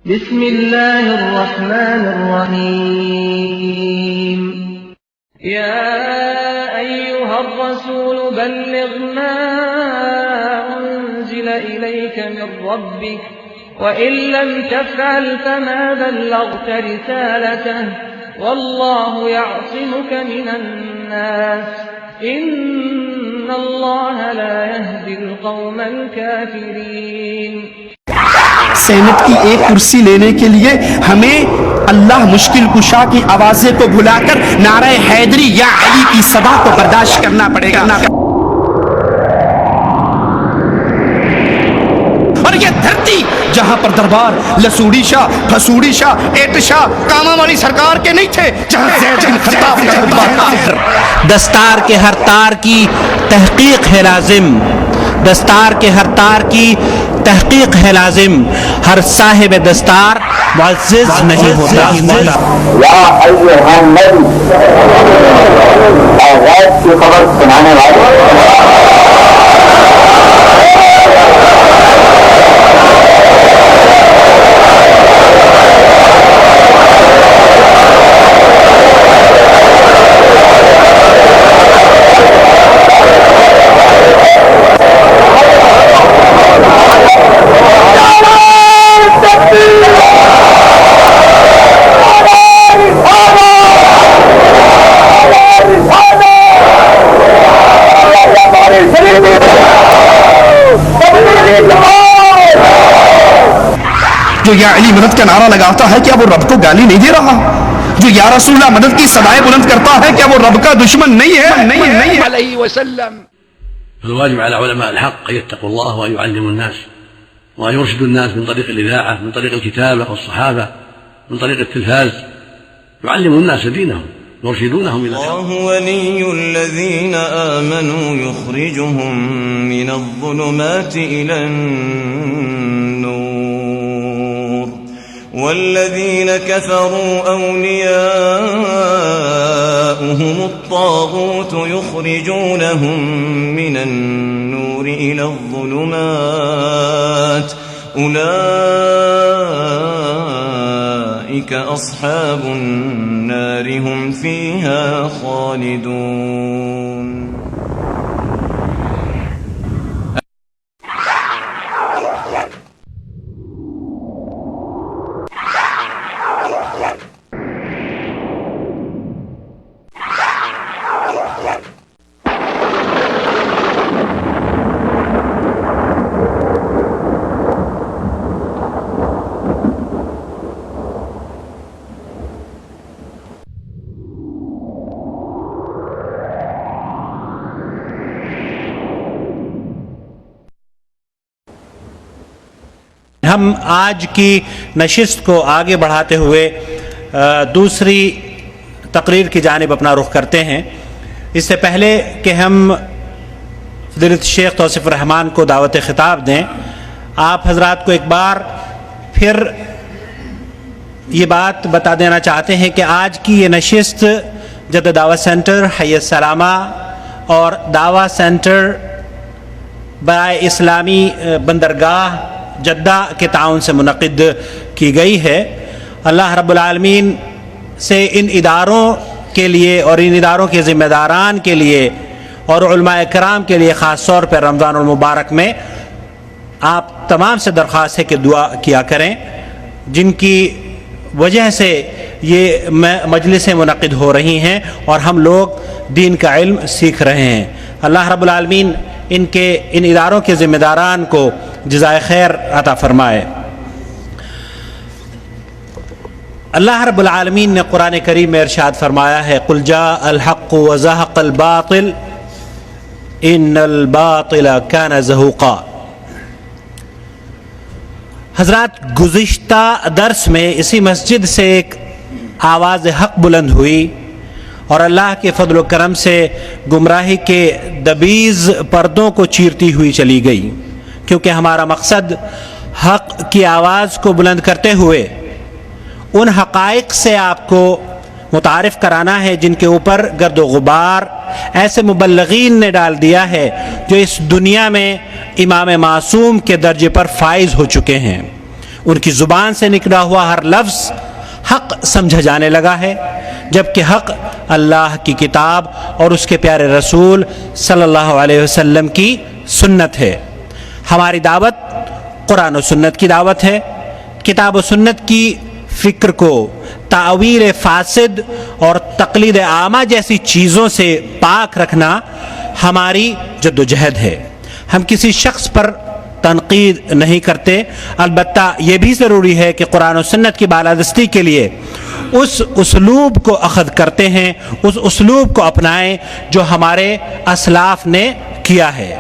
بسم الله الرحمن الرحيم يا أيها الرسول بلغ ما أنزل إليك من ربك وإن لم تفعل فما بلغت رسالته والله يعصمك من الناس إن الله لا يهدي القوم الكافرين. سینٹ کی ایک کرسی لینے کے لیے ہمیں اللہ مشکل کشا کی آوازیں کو بھلا کر نعرہ حیدری یا علی کی صدا کو برداشت کرنا پڑے گا. اور یہ دھرتی جہاں پر دربار لسوڑی شاہ، پھسوڑی شاہ، ایٹ شاہ، کاما والی سرکار کے نہیں تھے، جہاں زید بن خطاب کا خطبہ آخر دستار کے ہر تار کی تحقیق ہے لازم، دستار کے ہر تار کی تحقیق ہے لازم، ہر صاحب دستار معزز نہیں ہوتا. یا ایھا النبی، اے غیب کی خبر سنانے والے، جو یا علی مدد کا نعرہ لگاتا ہے کیا وہ رب کو گالی نہیں دے رہا؟ جو یا رسول اللہ مدد کی صدائیں بلند کرتا ہے کیا وہ رب کا دشمن نہیں ہے؟ علیہ وسلم. الواجب على علماء الحق أن يتقوا الله وأن يعلموا الناس وأن يرشدوا الناس من طريق الإذاعة، من طريق الكتابة والصحافة، من طريق التلفاز، يعلموا الناس دينهم يرشدونهم إلى الحق. الله ولي الذين آمنوا يخرجهم من الظلمات إلى النور والذين كفروا أولياؤهم الطاغوت يخرجونهم من النور إلى الظلمات أولئك أصحاب النار هم فيها خالدون. ہم آج کی نشست کو آگے بڑھاتے ہوئے دوسری تقریر کی جانب اپنا رخ کرتے ہیں. اس سے پہلے کہ ہم فضیلت شیخ توصیف الرحمان کو دعوت خطاب دیں، آپ حضرات کو ایک بار پھر یہ بات بتا دینا چاہتے ہیں کہ آج کی یہ نشست جدہ دعوت سینٹر حی السلامہ اور دعوت سینٹر برائے اسلامی بندرگاہ جدہ کے تعاون سے منعقد کی گئی ہے. اللہ رب العالمین سے ان اداروں کے لیے اور ان اداروں کے ذمہ داران کے لیے اور علماء کرام کے لیے خاص طور پر رمضان المبارک میں آپ تمام سے درخواست ہے کہ دعا کیا کریں، جن کی وجہ سے یہ مجلسیں منعقد ہو رہی ہیں اور ہم لوگ دین کا علم سیکھ رہے ہیں. اللہ رب العالمین ان اداروں کے ذمہ داران کو جزائے خیر عطا فرمائے. اللہ رب العالمین نے قرآن کریم میں ارشاد فرمایا ہے قل جاء الحق وزهق الباطل ان الباطل كان زهوقا. حضرات، گزشتہ درس میں اسی مسجد سے ایک آواز حق بلند ہوئی اور اللہ کے فضل و کرم سے گمراہی کے دبیز پردوں کو چیرتی ہوئی چلی گئی، کیونکہ ہمارا مقصد حق کی آواز کو بلند کرتے ہوئے ان حقائق سے آپ کو متعارف کرانا ہے جن کے اوپر گرد و غبار ایسے مبلغین نے ڈال دیا ہے جو اس دنیا میں امام معصوم کے درجے پر فائز ہو چکے ہیں. ان کی زبان سے نکلا ہوا ہر لفظ حق سمجھا جانے لگا ہے، جبکہ حق اللہ کی کتاب اور اس کے پیارے رسول صلی اللہ علیہ وسلم کی سنت ہے۔ ہماری دعوت قرآن و سنت کی دعوت ہے۔ کتاب و سنت کی فکر کو تعویل فاسد اور تقلید عامہ جیسی چیزوں سے پاک رکھنا ہماری جد و جہد ہے۔ ہم کسی شخص پر تنقید نہیں کرتے، البتہ یہ بھی ضروری ہے کہ قرآن و سنت کی بالادستی کے لیے اس اسلوب کو اخذ کرتے ہیں، اس اسلوب کو اپنائیں جو ہمارے اسلاف نے کیا ہے۔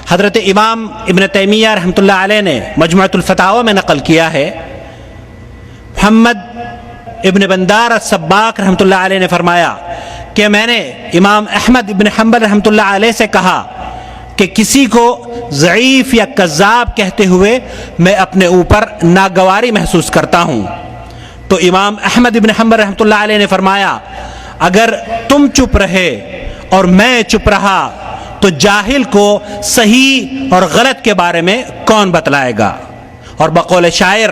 حضرت امام ابن تیمیہ رحمۃ اللہ علیہ نے مجموعۃ الفتاوی میں نقل کیا ہے، محمد ابن بندار السباق رحمۃ اللہ علیہ نے فرمایا کہ میں نے امام احمد ابن حنبل رحمۃ اللہ علیہ سے کہا کہ کسی کو ضعیف یا کذاب کہتے ہوئے میں اپنے اوپر ناگواری محسوس کرتا ہوں، تو امام احمد ابن حنبل رحمۃ اللہ علیہ نے فرمایا اگر تم چپ رہے اور میں چپ رہا تو جاہل کو صحیح اور غلط کے بارے میں کون بتلائے گا؟ اور بقول شاعر،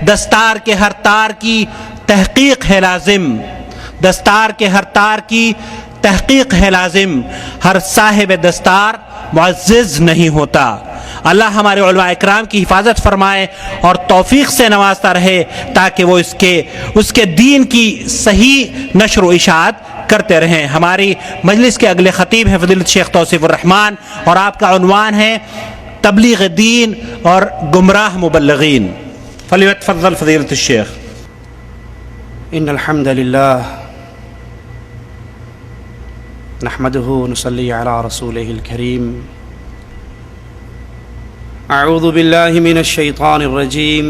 دستار کے ہر تار کی تحقیق ہے لازم، دستار کے ہر تار کی تحقیق ہے لازم، ہر صاحب دستار معزز نہیں ہوتا۔ اللہ ہمارے علماء اکرام کی حفاظت فرمائے اور توفیق سے نوازتا رہے تاکہ وہ اس کے دین کی صحیح نشر و اشاعت کرتے رہیں۔ ہماری مجلس کے اگلے خطیب ہیں فضیلت شیخ توصیف الرحمان، اور آپ کا عنوان ہے تبلیغ دین اور گمراہ مبلغین۔ فلیتفضل فضیلت الشیخ۔ ان الحمد للہ نحمده ونصلي على رسوله الكريم۔ اعوذ باللہ من الشیطان الرجیم،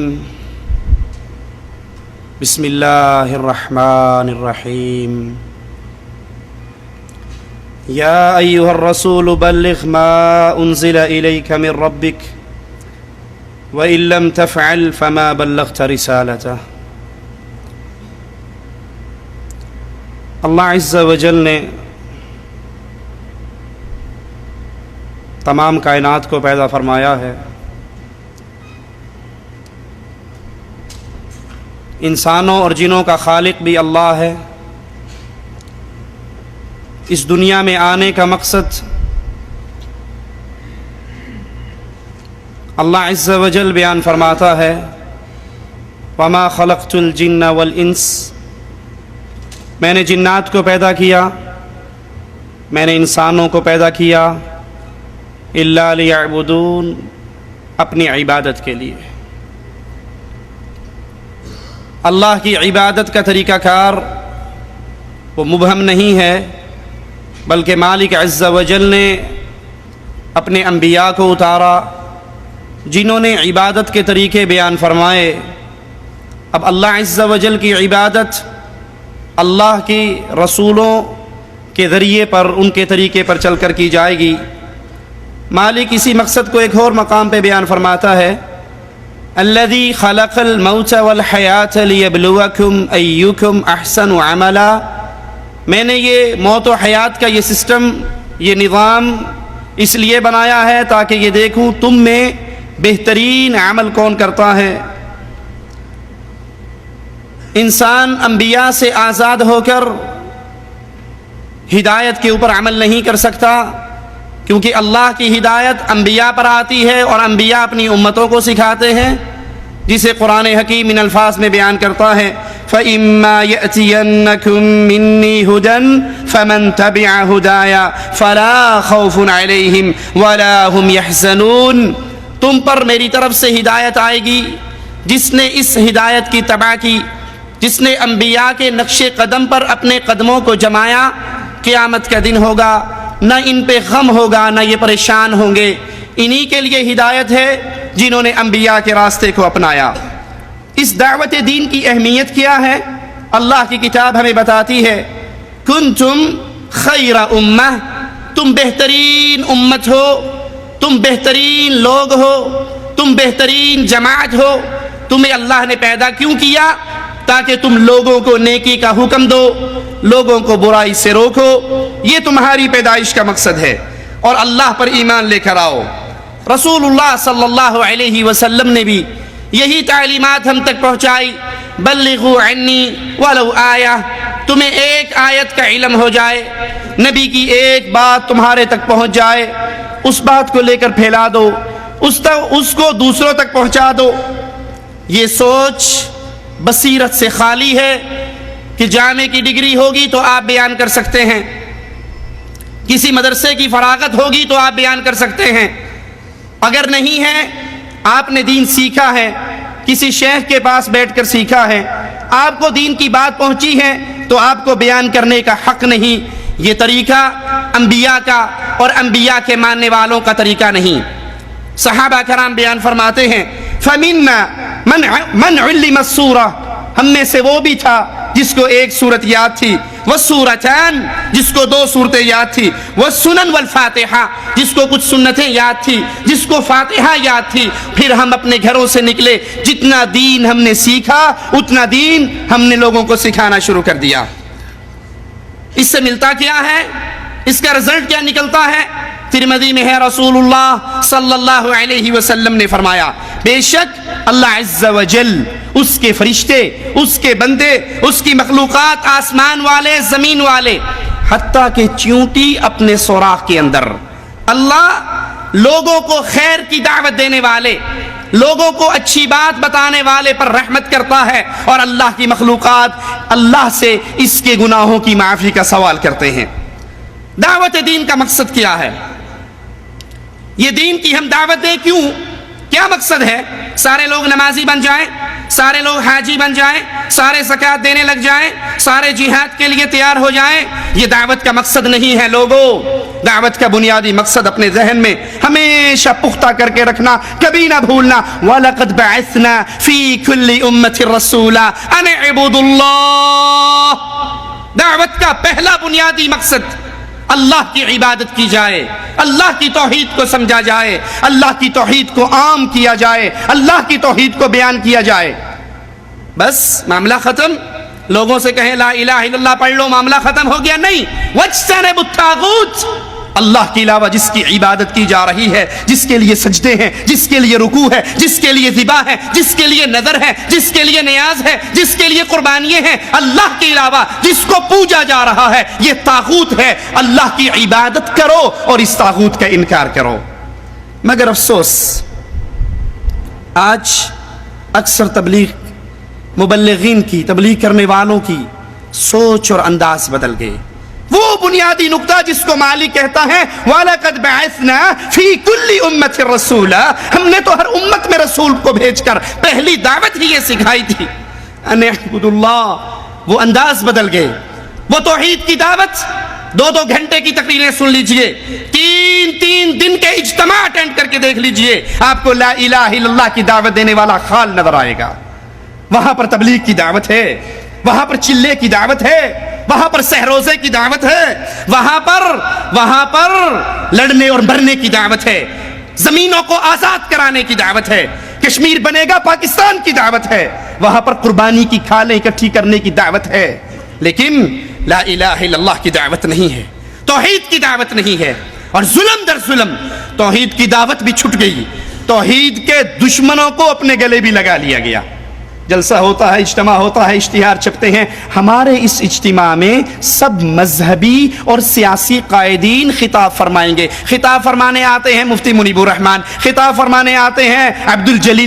بسم اللہ الرحمن الرحیم۔ یا ایہا الرسول بلغ ما انزل الیک من ربک وإن لم تفعل فما بلغت رسالته۔ اللہ عز و جل نے تمام کائنات کو پیدا فرمایا ہے، انسانوں اور جنوں کا خالق بھی اللہ ہے۔ اس دنیا میں آنے کا مقصد اللہ عز و جل بیان فرماتا ہے، وما خلقت الجن والانس، میں نے جنات کو پیدا کیا، میں نے انسانوں کو پیدا کیا، الا لیعبدون، اپنی عبادت کے لیے۔ اللہ کی عبادت کا طریقہ کار وہ مبہم نہیں ہے، بلکہ مالک عز و جل نے اپنے انبیاء کو اتارا جنہوں نے عبادت کے طریقے بیان فرمائے۔ اب اللہ عز و جل کی عبادت اللہ کی رسولوں کے ذریعے پر، ان کے طریقے پر چل کر کی جائے گی۔ مالک اسی مقصد کو ایک اور مقام پہ بیان فرماتا ہے، الذی خلق الموت والحیات لیبلوکم ایکم احسن عملا، میں نے یہ موت و حیات کا یہ سسٹم، یہ نظام اس لیے بنایا ہے تاکہ یہ دیکھوں تم میں بہترین عمل کون کرتا ہے۔ انسان انبیاء سے آزاد ہو کر ہدایت کے اوپر عمل نہیں کر سکتا، کیونکہ اللہ کی ہدایت انبیاء پر آتی ہے اور انبیاء اپنی امتوں کو سکھاتے ہیں، جسے قرآن حکیم ان الفاظ میں بیان کرتا ہے، فَإِمَّا يَأْتِيَنَّكُم مِّنِّي هُدًى فَمَن تَبِعَ هُدَايَ فَلَا خَوْفٌ عَلَيْهِمْ وَلَا هُمْ يَحْزَنُونَ، تم پر میری طرف سے ہدایت آئے گی، جس نے اس ہدایت کی تبع کی، جس نے انبیاء کے نقش قدم پر اپنے قدموں کو جمایا، قیامت کا دن ہوگا، نہ ان پہ غم ہوگا، نہ یہ پریشان ہوں گے۔ انہی کے لیے ہدایت ہے جنہوں نے انبیاء کے راستے کو اپنایا۔ اس دعوت دین کی اہمیت کیا ہے؟ اللہ کی کتاب ہمیں بتاتی ہے، کنتم خیر امہ، تم بہترین امت ہو، تم بہترین لوگ ہو، تم بہترین جماعت ہو۔ تمہیں اللہ نے پیدا کیوں کیا؟ تاکہ تم لوگوں کو نیکی کا حکم دو، لوگوں کو برائی سے روکو، یہ تمہاری پیدائش کا مقصد ہے، اور اللہ پر ایمان لے کر آؤ۔ رسول اللہ صلی اللہ علیہ وسلم نے بھی یہی تعلیمات ہم تک پہنچائی. بلغوا عنی ولو آیہ، تمہیں ایک آیت کا علم ہو جائے، نبی کی ایک بات تمہارے تک پہنچ جائے، اس بات کو لے کر پھیلا دو، اس کو دوسروں تک پہنچا دو. یہ سوچ بصیرت سے خالی ہے کہ جامع کی ڈگری ہوگی تو آپ بیان کر سکتے ہیں، کسی مدرسے کی فراغت ہوگی تو آپ بیان کر سکتے ہیں. اگر نہیں ہے، آپ نے دین سیکھا ہے، کسی شیخ کے پاس بیٹھ کر سیکھا ہے، آپ کو دین کی بات پہنچی ہے تو آپ کو بیان کرنے کا حق نہیں. یہ طریقہ انبیاء کا اور انبیاء کے ماننے والوں کا طریقہ نہیں. صحابہ کرام بیان فرماتے ہیں فَمِنَّا مَنْ عُلِّمَ السُّورَةَ، ہم میں سے وہ بھی تھا جس کو ایک سورت یاد تھی، وَالسُّورَتَانِ، جس کو 2 سورتیں یاد تھی، وَالسُّنَنْ وَالْفَاتِحَةِ، جس کو کچھ سنتیں یاد تھی، جس کو فاتحہ یاد تھی. پھر ہم اپنے گھروں سے نکلے، جتنا دین ہم نے سیکھا اتنا دین ہم نے لوگوں کو سکھانا شروع کر دیا. اس سے ملتا کیا ہے؟ اس کا رزلٹ کیا نکلتا ہے؟ ترمذی میں ہے، رسول اللہ صلی اللہ علیہ وسلم نے فرمایا، بے شک اللہ عز و جل، اس کے فرشتے، اس کے بندے، اس کی مخلوقات، آسمان والے، زمین والے، حتیٰ کہ چیونٹی اپنے سوراخ کے اندر، اللہ لوگوں کو خیر کی دعوت دینے والے، لوگوں کو اچھی بات بتانے والے پر رحمت کرتا ہے، اور اللہ کی مخلوقات اللہ سے اس کے گناہوں کی معافی کا سوال کرتے ہیں. دعوت دین کا مقصد کیا ہے؟ یہ دین کی ہم دعوت دیں کیوں؟ کیا مقصد ہے؟ سارے لوگ نمازی بن جائیں، سارے لوگ حاجی بن جائیں، سارے زکوٰۃ دینے لگ جائیں، سارے جہاد کے لیے تیار ہو جائیں؟ یہ دعوت کا مقصد نہیں ہے لوگوں. دعوت کا بنیادی مقصد اپنے ذہن میں ہمیشہ پختہ کر کے رکھنا، کبھی نہ بھولنا. وَلَقَدْ بَعَثْنَا فِي كُلِّ أُمَّةٍ رَسُولًا أَنِ اعْبُدُوا اللَّهَ. دعوت کا پہلا بنیادی مقصد اللہ کی عبادت کی جائے، اللہ کی توحید کو سمجھا جائے، اللہ کی توحید کو عام کیا جائے، اللہ کی توحید کو بیان کیا جائے. بس معاملہ ختم. لوگوں سے کہیں لا الہ الا اللہ پڑھ لو، معاملہ ختم ہو گیا؟ نہیں. وَاجْتَنِبُوا الطَّاغُوتَ، اللہ کے علاوہ جس کی عبادت کی جا رہی ہے، جس کے لیے سجدے ہیں، جس کے لیے رکوع ہے، جس کے لیے ذبح ہے، جس کے لیے نذر ہے، جس کے لیے نیاز ہے، جس کے لیے قربانیاں ہیں، اللہ کے علاوہ جس کو پوجا جا رہا ہے، یہ طاغوت ہے. اللہ کی عبادت کرو اور اس طاغوت کا انکار کرو. مگر افسوس، آج اکثر مبلغین کی، تبلیغ کرنے والوں کی سوچ اور انداز بدل گئے. وہ بنیادی نقطہ جس کو مالک کہتا ہے وَلَقَدْ بَعَثْنَا فِي كُلِّ أُمَّةٍ رَسُولًا، ہم نے تو ہر امت میں رسول کو بھیج کر پہلی دعوت ہی یہ سکھائی تھی، أَنِ اعْبُدُوا اللَّهَ. وہ انداز بدل گئے. وہ توحید کی دعوت 2 گھنٹے کی تقریریں سن لیجئے، 3 دن کے اجتماع اٹینڈ کر کے دیکھ لیجئے، آپ کو لا الہ الا اللہ کی دعوت دینے والا خال نظر آئے گا. وہاں پر تبلیغ کی دعوت ہے، وہاں پر چلے کی دعوت ہے، وہاں پر سہروزے کی دعوت ہے، وہاں پر لڑنے اور مرنے کی دعوت ہے، زمینوں کو آزاد کرانے کی دعوت ہے، کشمیر بنے گا پاکستان کی دعوت ہے، وہاں پر قربانی کی کھالیں اکٹھی کرنے کی دعوت ہے. لیکن لا الہ الا اللہ کی دعوت نہیں ہے، توحید کی دعوت نہیں ہے. اور ظلم در ظلم توحید کی دعوت بھی چھٹ گئی، توحید کے دشمنوں کو اپنے گلے بھی لگا لیا گیا. جلسہ ہوتا ہے، اجتماع ہوتا ہے، اشتہار چھپتے ہیں. ہمارے اس اجتماع میں سب مذہبی اور سیاسی قائدین خطاب فرمائیں گے. خطاب فرمانے آتے ہیں مفتی منیب الرحمان، خطاب فرمانے آتے ہیں عبد الجلیل